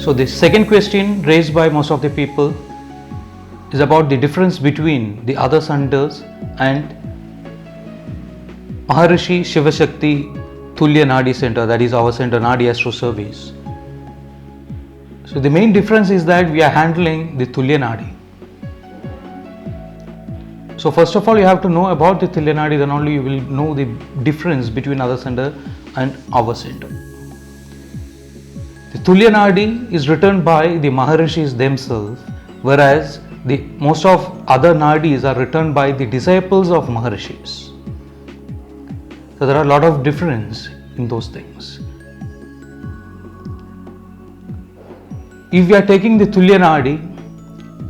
So the second question raised by most of the people is about the difference between the other centers and Maharishi Shivashakti Tulya Nadi Center, that is our center, Nadi Astro Service. So the main difference is that we are handling the Tulya Nadi. So first of all, you have to know about the Tulya Nadi, then only you will know the difference between other center and our center. The Tulya Nadi is written by the Maharishis themselves, whereas the most of other Nadis are written by the disciples of Maharishis. So there are a lot of difference in those things. If we are taking the Tulya Nadi,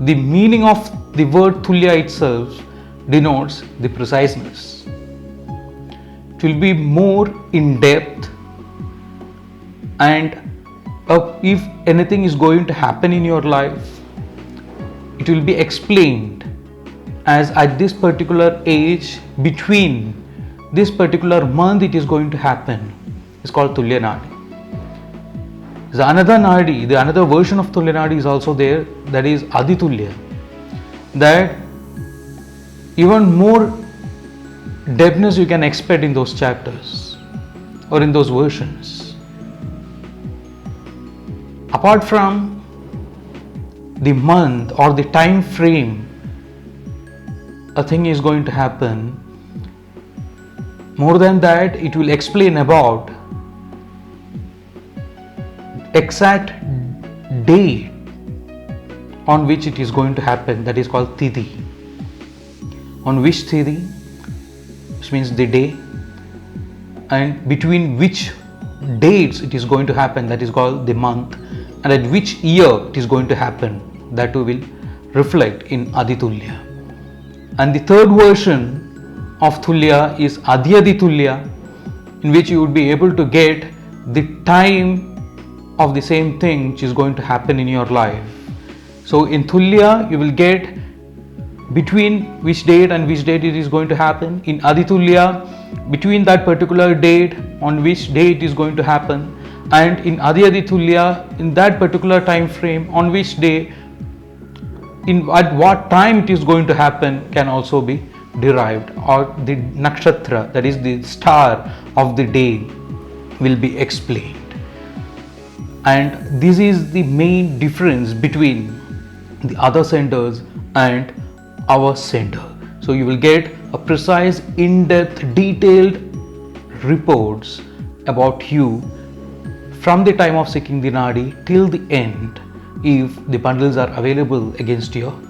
the meaning of the word Tulya itself denotes the preciseness. It will be more in depth, and if anything is going to happen in your life, it will be explained as at this particular age, between this particular month it is going to happen. It's called Tulya Nadi. There's another Nadi, the another version of Tulya Nadi is also there, that is Adi Tulya. That even more depthness you can expect in those chapters or in those versions. Apart from the month or the time frame a thing is going to happen, more than that, it will explain about exact day on which it is going to happen, that is called Tithi. On which Tithi, which means the day, and between which dates it is going to happen, that is called the month, and at which year it is going to happen, that too will reflect in Adi Tulya. And the third version of Tulya is Adyadi Tulya, in which you would be able to get the time of the same thing which is going to happen in your life. So in Tulya you will get between which date and which date it is going to happen. In Adi Tulya, between that particular date on which day it is going to happen, and in Adyadi Tulya, in that particular time frame on which day, at what time it is going to happen can also be derived, or the nakshatra, that is the star of the day, will be explained. And this is the main difference between the other centers and our center. So you will get a precise, in-depth, detailed reports about you from the time of seeking the Nadi till the end, if the bundles are available against your